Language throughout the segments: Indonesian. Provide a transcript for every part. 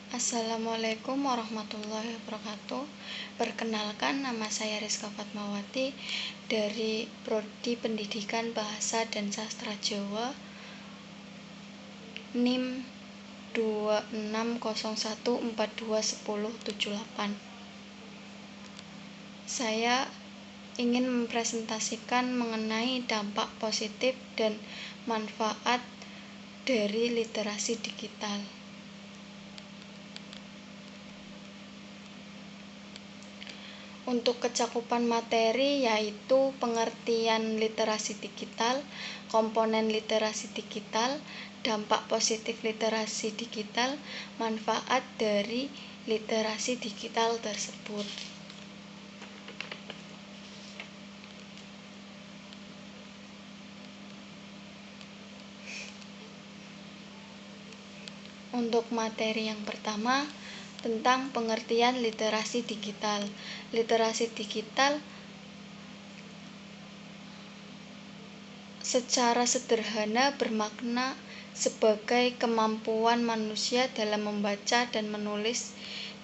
Assalamualaikum warahmatullahi wabarakatuh. Perkenalkan, nama saya Rizka Fatmawati dari Prodi Pendidikan Bahasa dan Sastra Jawa, NIM 2601421078. Saya ingin mempresentasikan mengenai dampak positif dan manfaat dari literasi digital. Untuk kecakupan materi yaitu pengertian literasi digital, komponen literasi digital, dampak positif literasi digital, manfaat dari literasi digital tersebut. Untuk materi yang pertama, tentang pengertian literasi digital. Literasi digital secara sederhana bermakna sebagai kemampuan manusia dalam membaca dan menulis.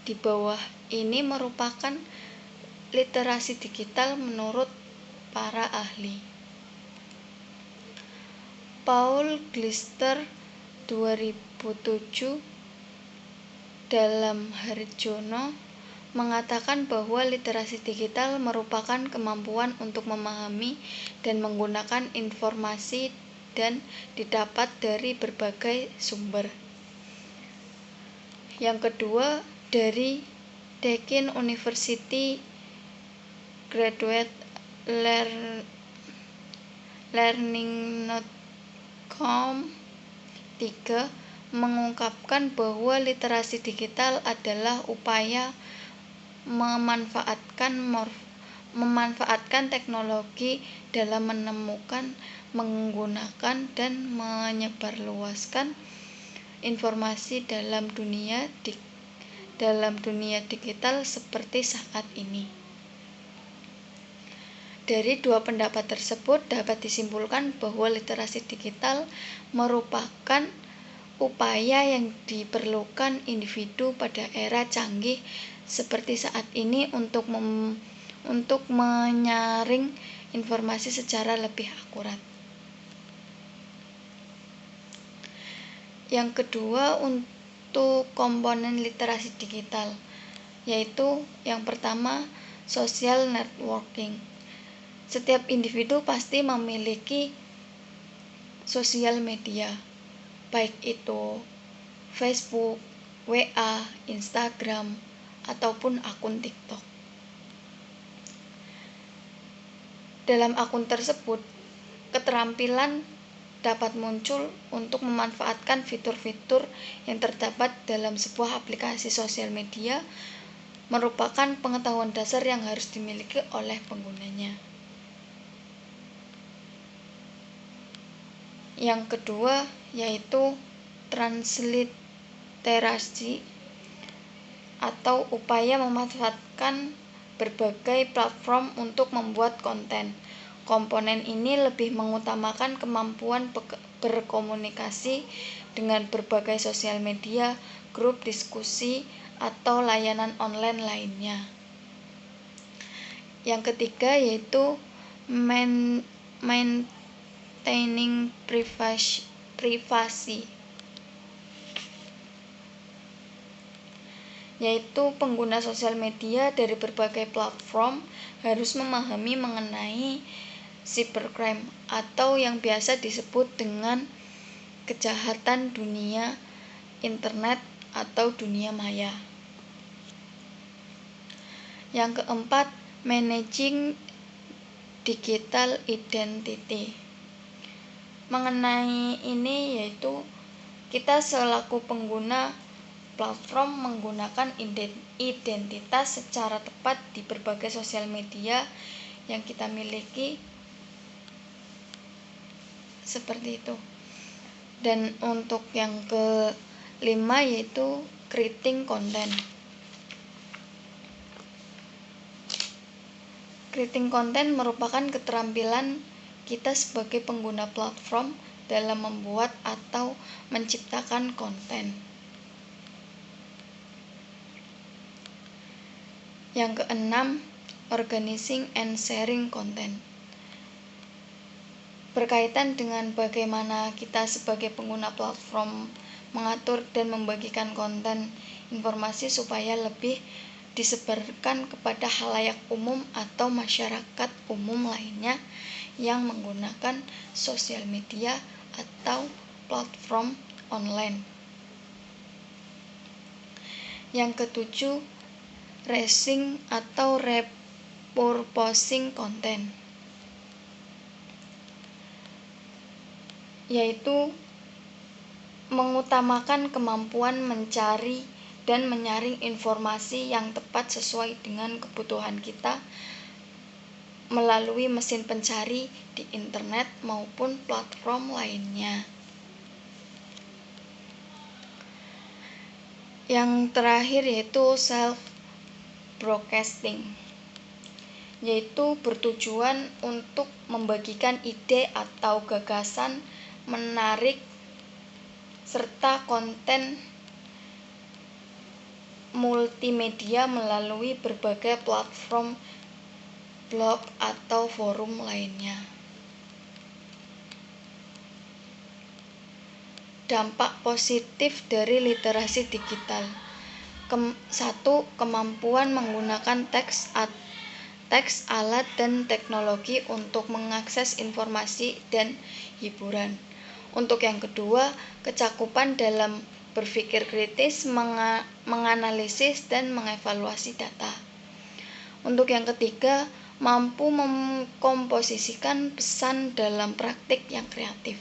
Di bawah ini merupakan literasi digital menurut para ahli. Paul Glister 2007 dalam Harjono mengatakan bahwa literasi digital merupakan kemampuan untuk memahami dan menggunakan informasi dan didapat dari berbagai sumber. Yang kedua, dari Deakin University Graduate Learning.com 3 mengungkapkan bahwa literasi digital adalah upaya memanfaatkan teknologi dalam menemukan, menggunakan, dan menyebarluaskan informasi dalam dunia digital seperti saat ini. Dari dua pendapat tersebut dapat disimpulkan bahwa literasi digital merupakan upaya yang diperlukan individu pada era canggih seperti saat ini untuk menyaring informasi secara lebih akurat. Yang kedua, untuk komponen literasi digital, yaitu yang pertama, social networking. Setiap individu pasti memiliki sosial media, baik itu Facebook, WA, Instagram, ataupun akun TikTok. Dalam akun tersebut, keterampilan dapat muncul untuk memanfaatkan fitur-fitur yang terdapat dalam sebuah aplikasi sosial media, merupakan pengetahuan dasar yang harus dimiliki oleh penggunanya. Yang kedua, yaitu transliterasi atau upaya memanfaatkan berbagai platform untuk membuat konten. Komponen ini lebih mengutamakan kemampuan berkomunikasi dengan berbagai sosial media, grup diskusi, atau layanan online lainnya. Yang ketiga yaitu maintaining privacy, yaitu pengguna sosial media dari berbagai platform harus memahami mengenai cybercrime atau yang biasa disebut dengan kejahatan dunia internet atau dunia maya. Yang keempat, managing digital identity. Mengenai ini yaitu kita selaku pengguna platform menggunakan identitas secara tepat di berbagai sosial media yang kita miliki, seperti itu. Dan untuk yang kelima yaitu creating content. Creating content merupakan keterampilan kita sebagai pengguna platform dalam membuat atau menciptakan konten. Yang keenam, organizing and sharing content. Berkaitan dengan bagaimana kita sebagai pengguna platform mengatur dan membagikan konten informasi supaya lebih disebarkan kepada khalayak umum atau masyarakat umum lainnya yang menggunakan sosial media atau platform online. Yang ketujuh, resync atau repurposing konten, yaitu mengutamakan kemampuan mencari dan menyaring informasi yang tepat sesuai dengan kebutuhan kita melalui mesin pencari di internet maupun platform lainnya. Yang terakhir yaitu self-broadcasting, yaitu bertujuan untuk membagikan ide atau gagasan menarik serta konten multimedia melalui berbagai platform blog atau forum lainnya. Dampak positif dari literasi digital. 1. Kemampuan menggunakan teks, alat, dan teknologi untuk mengakses informasi dan hiburan. Untuk yang kedua, kecakupan dalam berpikir kritis, menganalisis, dan mengevaluasi data. Untuk yang ketiga, mampu mengkomposisikan pesan dalam praktik yang kreatif.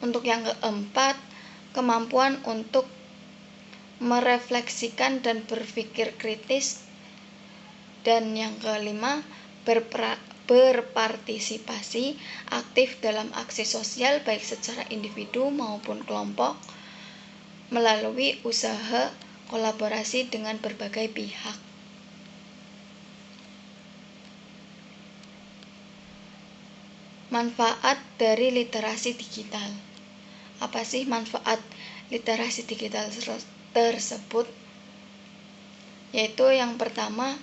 Untuk yang keempat, kemampuan untuk merefleksikan dan berpikir kritis. Dan yang kelima, berpartisipasi aktif dalam aksi sosial baik secara individu maupun kelompok melalui usaha kolaborasi dengan berbagai pihak. Manfaat dari literasi digital. Apa sih manfaat literasi digital tersebut? Yaitu yang pertama,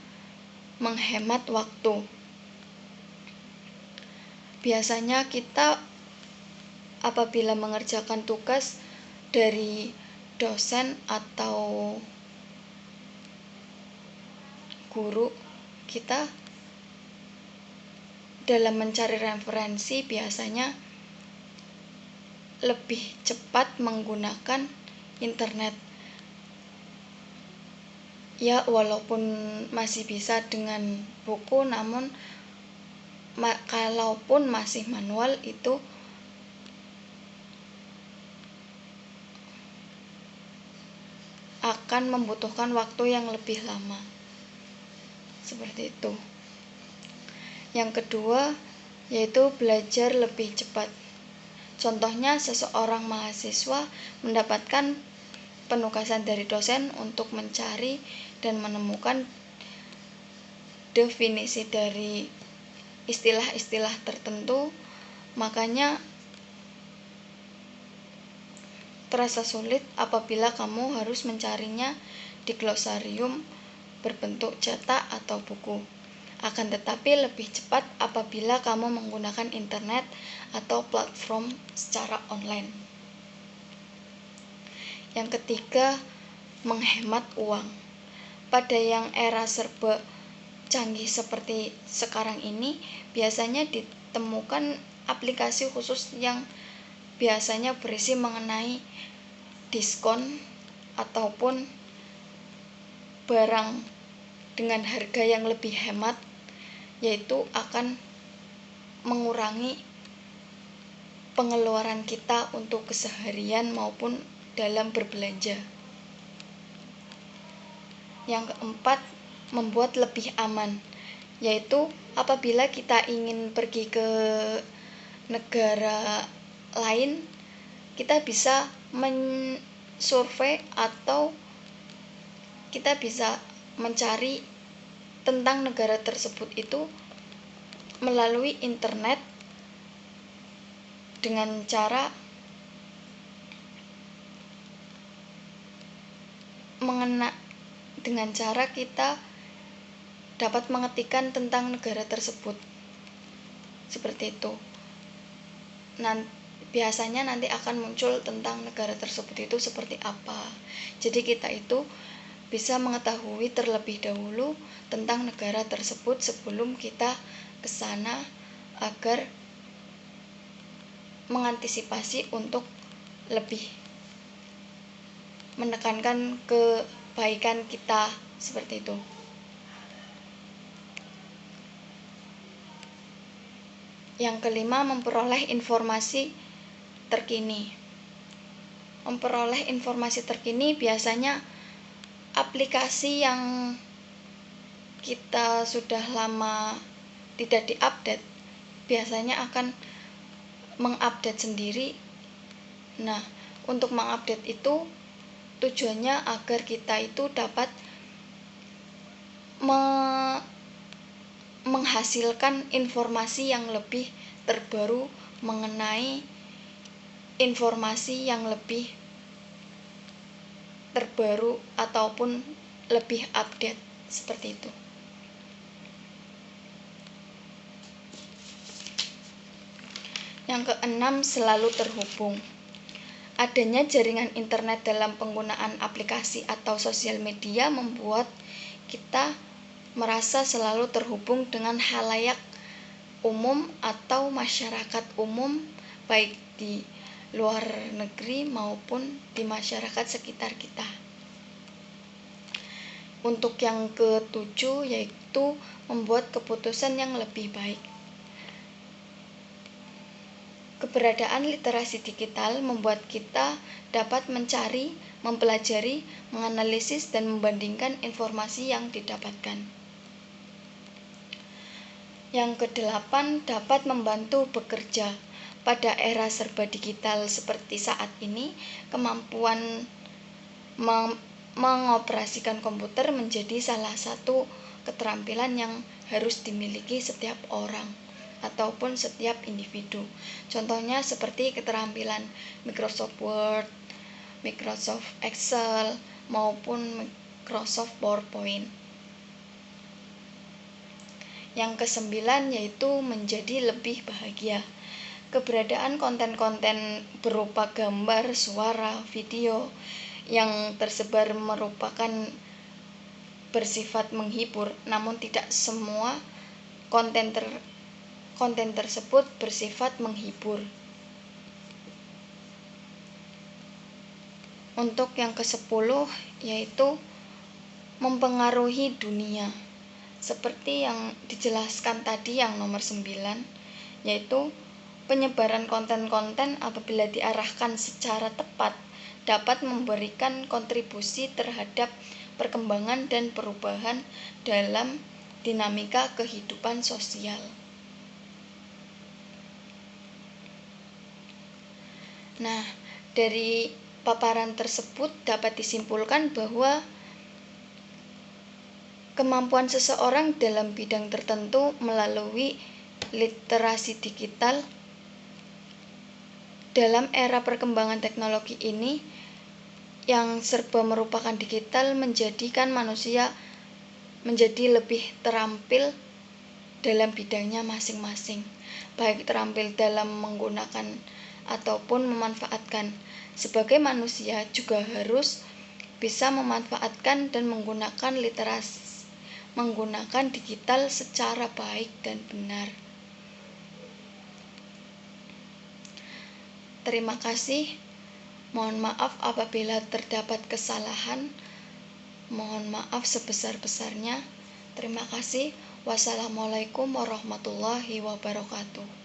menghemat waktu. Biasanya kita apabila mengerjakan tugas dari dosen atau guru, kita dalam mencari referensi biasanya lebih cepat menggunakan internet. Ya, walaupun masih bisa dengan buku, namun kalaupun masih manual itu akan membutuhkan waktu yang lebih lama. Seperti itu. Yang kedua, yaitu belajar lebih cepat. Contohnya, seseorang mahasiswa mendapatkan penugasan dari dosen untuk mencari dan menemukan definisi dari istilah-istilah tertentu, makanya terasa sulit apabila kamu harus mencarinya di glosarium berbentuk cetak atau buku. Akan tetapi lebih cepat apabila kamu menggunakan internet atau platform secara online. Yang ketiga, menghemat uang. Pada yang era serba canggih seperti sekarang ini, biasanya ditemukan aplikasi khusus yang biasanya berisi mengenai diskon ataupun barang dengan harga yang lebih hemat, yaitu akan mengurangi pengeluaran kita untuk keseharian maupun dalam berbelanja. Yang keempat, membuat lebih aman, yaitu apabila kita ingin pergi ke negara lain, kita bisa mensurvei atau kita bisa mencari tentang negara tersebut itu melalui internet dengan cara dengan cara kita dapat mengetikkan tentang negara tersebut. Seperti itu. Biasanya nanti akan muncul tentang negara tersebut itu seperti apa. Jadi kita itu bisa mengetahui terlebih dahulu tentang negara tersebut sebelum kita ke sana agar mengantisipasi untuk lebih menekankan kebaikan kita, seperti itu. Yang kelima, memperoleh informasi terkini. Memperoleh informasi terkini biasanya aplikasi yang kita sudah lama tidak diupdate biasanya akan mengupdate sendiri. Nah, untuk mengupdate itu tujuannya agar kita itu dapat menghasilkan informasi yang lebih terbaru mengenai informasi yang lebih terbaru ataupun lebih update, seperti itu. Yang keenam, selalu terhubung. Adanya jaringan internet dalam penggunaan aplikasi atau sosial media membuat kita merasa selalu terhubung dengan khalayak umum atau masyarakat umum, baik di luar negeri maupun di masyarakat sekitar kita. Untuk yang ketujuh, yaitu membuat keputusan yang lebih baik. Keberadaan literasi digital membuat kita dapat mencari, mempelajari, menganalisis, dan membandingkan informasi yang didapatkan. Yang kedelapan, dapat membantu bekerja. Pada era serba digital seperti saat ini, kemampuan mengoperasikan komputer menjadi salah satu keterampilan yang harus dimiliki setiap orang ataupun setiap individu. Contohnya seperti keterampilan Microsoft Word, Microsoft Excel, maupun Microsoft PowerPoint. Yang kesembilan, yaitu menjadi lebih bahagia. Keberadaan konten-konten berupa gambar, suara, video yang tersebar merupakan bersifat menghibur, namun tidak semua konten tersebut bersifat menghibur. Untuk yang ke-10, yaitu mempengaruhi dunia. Seperti yang dijelaskan tadi yang nomor 9, yaitu penyebaran konten-konten apabila diarahkan secara tepat dapat memberikan kontribusi terhadap perkembangan dan perubahan dalam dinamika kehidupan sosial. Nah, dari paparan tersebut dapat disimpulkan bahwa kemampuan seseorang dalam bidang tertentu melalui literasi digital dalam era perkembangan teknologi ini yang serba merupakan digital menjadikan manusia menjadi lebih terampil dalam bidangnya masing-masing, baik terampil dalam menggunakan ataupun memanfaatkan. Sebagai manusia juga harus bisa memanfaatkan dan menggunakan digital secara baik dan benar. Terima kasih. Mohon maaf apabila terdapat kesalahan. Mohon maaf sebesar-besarnya. Terima kasih. Wassalamualaikum warahmatullahi wabarakatuh.